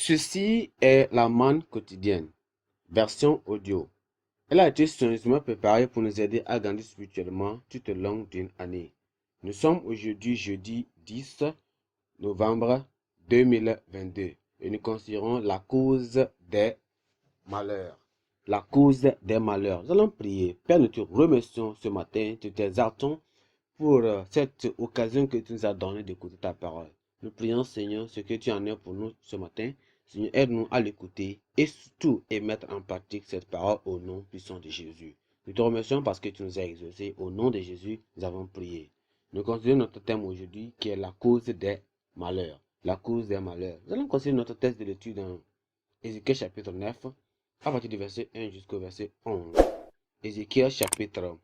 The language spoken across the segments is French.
Ceci est la manne quotidienne, version audio. Elle a été soigneusement préparée pour nous aider à grandir spirituellement tout au long d'une année. Nous sommes aujourd'hui jeudi 10 novembre 2022 et nous considérons la cause des malheurs. La cause des malheurs. Nous allons prier. Père, nous te remercions ce matin, te t'exaltons pour cette occasion que tu nous as donnée d'écouter ta parole. Nous prions, Seigneur, ce que tu en as pour nous ce matin. Seigneur, aide-nous à l'écouter et surtout à mettre en pratique cette parole au nom puissant de Jésus. Nous te remercions parce que tu nous as exaucés. Au nom de Jésus, nous avons prié. Nous considérons notre thème aujourd'hui qui est la cause des malheurs. La cause des malheurs. Nous allons considérer notre texte de l'étude dans Ézéchiel chapitre 9, à partir du verset 1 jusqu'au verset 11. Ézéchiel chapitre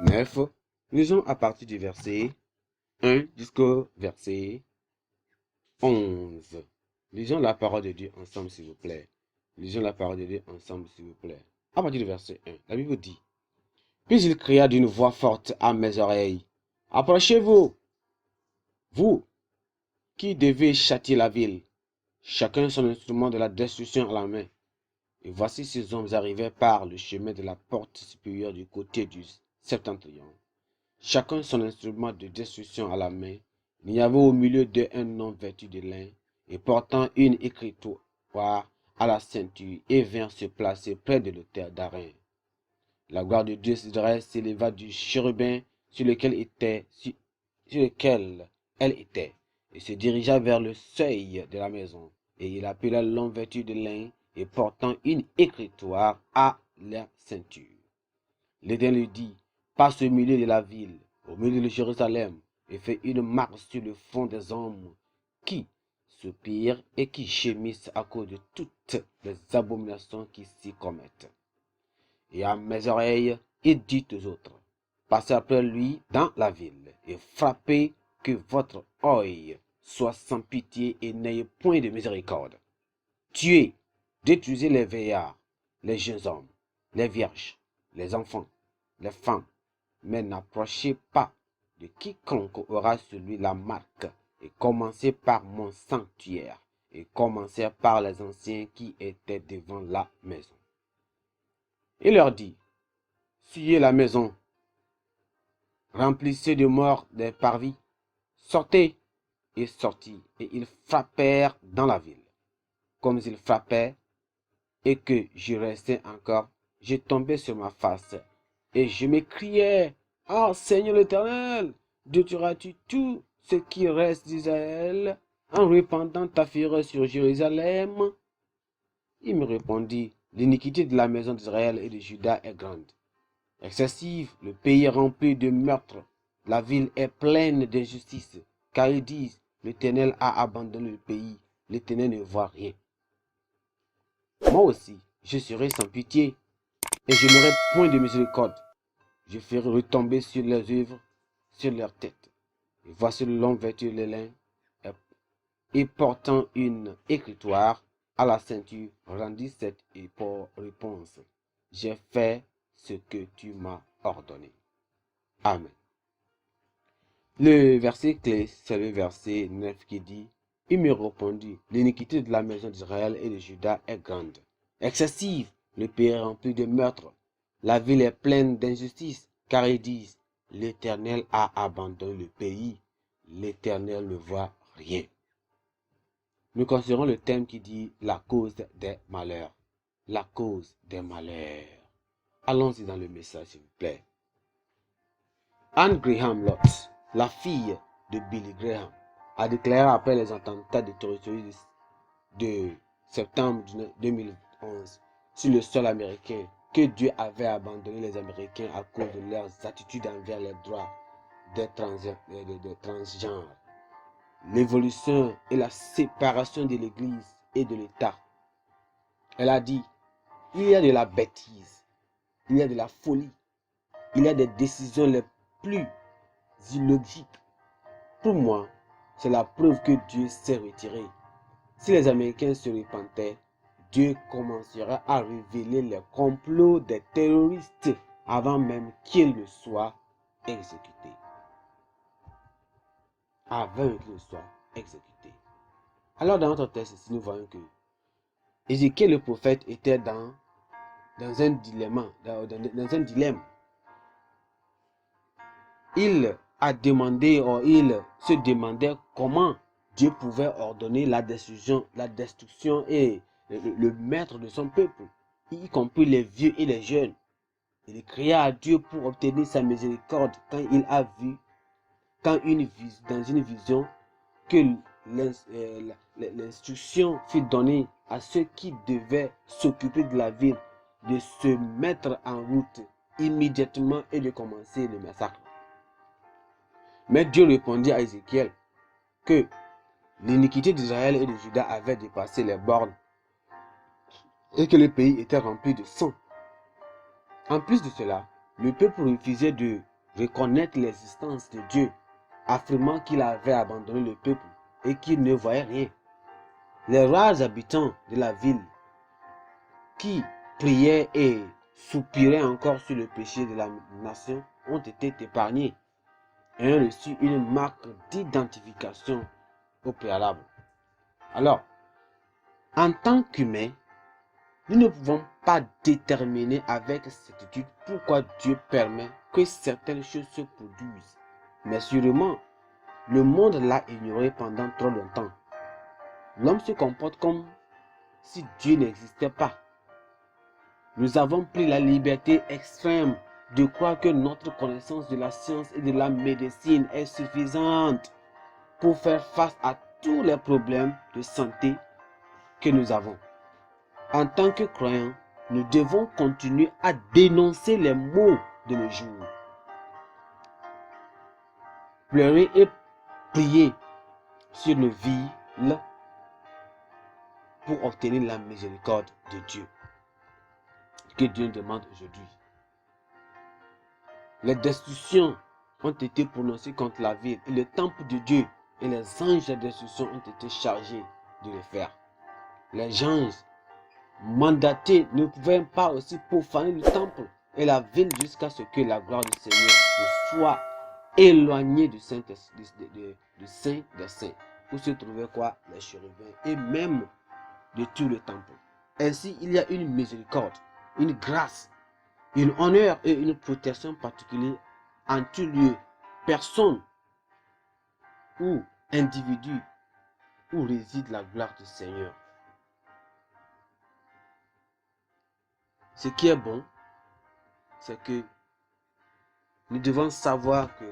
9, lisons à partir du verset 1 jusqu'au verset 11. Lisons la parole de Dieu ensemble, s'il vous plaît. Lisons la parole de Dieu ensemble, s'il vous plaît. À partir du verset 1, la Bible dit: Puis il cria d'une voix forte à mes oreilles: Approchez-vous, vous qui devez châtier la ville, chacun son instrument de la destruction à la main. Et voici ces hommes arrivaient par le chemin de la porte supérieure du côté du septentrion, chacun son instrument de destruction à la main. Il y avait au milieu d'eux un homme vêtu de lin et portant une écritoire à la ceinture, et vint se placer près de l'autel d'Aaron. La gloire de Dieu d'Israël s'éleva du chérubin sur lequel elle était, et se dirigea vers le seuil de la maison. Et il appela l'homme vêtu de lin et portant une écritoire à la ceinture. L'Éternel lui dit: Passe au milieu de la ville, au milieu de Jérusalem, et fais une marque sur le front des hommes qui soupirent et qui gémissent à cause de toutes les abominations qui s'y commettent. Et à mes oreilles, il dit aux autres: Passez après lui dans la ville, et frappez, que votre œil soit sans pitié et n'ayez point de miséricorde. Tuez, détruisez les vieillards, les jeunes hommes, les vierges, les enfants, les femmes, mais n'approchez pas de quiconque aura sur lui la marque, et commencez par mon sanctuaire, et commencez par les anciens qui étaient devant la maison. Il leur dit: Fuyez la maison, remplissez de morts des parvis, sortez. Et sortit, et ils frappèrent dans la ville. Comme ils frappaient, et que je restais encore, je tombais sur ma face, et je m'écriais: Ah, Seigneur l'Éternel, détruiras-tu tout ce qui reste d'Israël en répandant ta fureur sur Jérusalem? Il me répondit: L'iniquité de la maison d'Israël et de Juda est grande, excessive, le pays est rempli de meurtres, la ville est pleine d'injustice, car ils disent: L'Éternel a abandonné le pays, l'Éternel ne voit rien. Moi aussi, je serai sans pitié, et je n'aurai point de miséricorde. Je ferai retomber sur leurs œuvres, sur leurs têtes. Et voici l'homme vêtu de lin, et portant une écritoire à la ceinture, rendit cette réponse: J'ai fait ce que tu m'as ordonné. Amen. Le verset clé, c'est le verset 9 qui dit: Il me répondit: L'iniquité de la maison d'Israël et de Juda est grande, excessive, le pays est rempli de meurtres, la ville est pleine d'injustice, car ils disent: L'Éternel a abandonné le pays, l'Éternel ne voit rien. Nous considérons le thème qui dit la cause des malheurs. La cause des malheurs. Allons-y dans le message, s'il vous plaît. Anne Graham Lotz, la fille de Billy Graham, a déclaré après les attentats terroristes de septembre 2011 sur le sol américain que Dieu avait abandonné les Américains à cause de leurs attitudes envers les droits des transgenres, l'évolution et la séparation de l'Église et de l'État. Elle a dit: il y a de la bêtise, il y a de la folie, il y a des décisions les plus illogique. Pour moi, c'est la preuve que Dieu s'est retiré. Si les Américains se repentaient, Dieu commencera à révéler les complots des terroristes avant même qu'ils ne soient exécutés. Avant qu'ils ne soient exécutés. Alors dans notre texte ici, nous voyons que Ézéchiel le prophète était dans un dilemme. Il a demandé, ou il se demandait comment Dieu pouvait ordonner la destruction et le maître de son peuple, y compris les vieux et les jeunes. Il cria à Dieu pour obtenir sa miséricorde quand il a vu, dans une vision, que l'instruction fut donnée à ceux qui devaient s'occuper de la ville de se mettre en route immédiatement et de commencer le massacre. Mais Dieu répondit à Ézéchiel que l'iniquité d'Israël et de Juda avait dépassé les bornes et que le pays était rempli de sang. En plus de cela, le peuple refusait de reconnaître l'existence de Dieu, affirmant qu'il avait abandonné le peuple et qu'il ne voyait rien. Les rares habitants de la ville qui priaient et soupiraient encore sur le péché de la nation ont été épargnés et ont reçu une marque d'identification au préalable. Alors, en tant qu'humains, nous ne pouvons pas déterminer avec certitude pourquoi Dieu permet que certaines choses se produisent. Mais sûrement, le monde l'a ignoré pendant trop longtemps. L'homme se comporte comme si Dieu n'existait pas. Nous avons pris la liberté extrême de croire que notre connaissance de la science et de la médecine est suffisante pour faire face à tous les problèmes de santé que nous avons. En tant que croyants, nous devons continuer à dénoncer les maux de nos jours. Pleurer et prier sur nos vies pour obtenir la miséricorde de Dieu. Que Dieu demande aujourd'hui. Les destructions ont été prononcées contre la ville et le temple de Dieu et les anges de destruction ont été chargés de le faire. Les anges mandatés ne pouvaient pas aussi profaner le temple et la ville jusqu'à ce que la gloire du Seigneur soit éloignée du Saint des Saints, où se trouvaient quoi? Les chérubins et même de tout le temple. Ainsi, il y a une miséricorde, une grâce, une honneur et une protection particulière en tout lieu, personne ou individu où réside la gloire du Seigneur. Ce qui est bon, c'est que nous devons savoir que,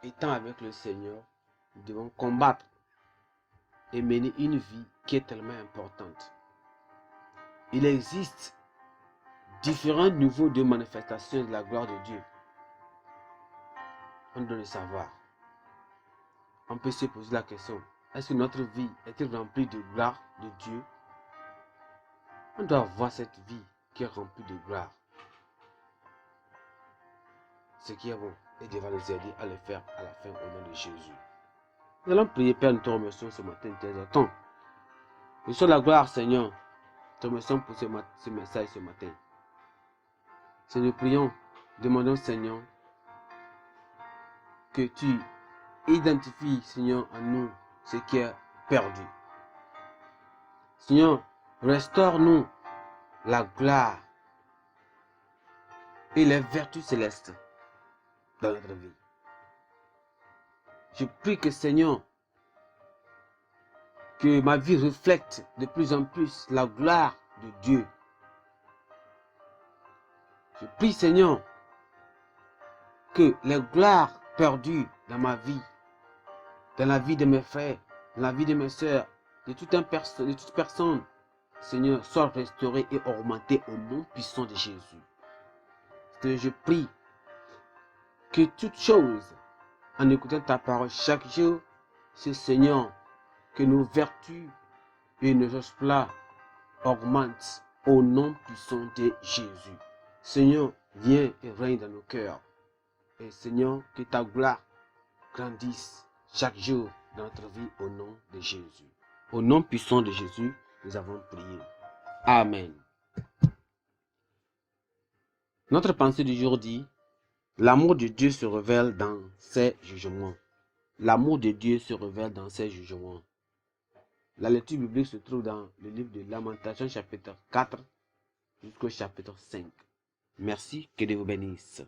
étant avec le Seigneur, nous devons combattre et mener une vie qui est tellement importante. Il existe différents niveaux de manifestation de la gloire de Dieu. On doit le savoir. On peut se poser la question, est-ce que notre vie est-elle remplie de gloire de Dieu? On doit voir cette vie qui est remplie de gloire. Ce qui est bon et devra nous aider à le faire à la fin au nom de Jésus. Nous allons prier, Père, nous te remercions ce matin, nous t'exaltons. Nous sommes la gloire, Seigneur. Nous te remercions pour ce message ce matin. Seigneur, prions, demandons, Seigneur, que tu identifies, Seigneur, en nous ce qui est perdu. Seigneur, restaure-nous la gloire et les vertus célestes dans notre vie. Je prie que, Seigneur, que ma vie reflète de plus en plus la gloire de Dieu. Je prie, Seigneur, que les gloires perdues dans ma vie, dans la vie de mes frères, dans la vie de mes soeurs, de toute personne, Seigneur, soient restaurées et augmentées au nom puissant de Jésus. Seigneur, je prie que toutes choses, en écoutant ta parole chaque jour, ce Seigneur, que nos vertus et nos exploits augmentent au nom puissant de Jésus. Seigneur, viens et règne dans nos cœurs. Et Seigneur, que ta gloire grandisse chaque jour dans notre vie au nom de Jésus. Au nom puissant de Jésus, nous avons prié. Amen. Notre pensée du jour dit, l'amour de Dieu se révèle dans ses jugements. L'amour de Dieu se révèle dans ses jugements. La lecture biblique se trouve dans le livre de Lamentations chapitre 4 jusqu'au chapitre 5. Merci, que Dieu vous bénisse.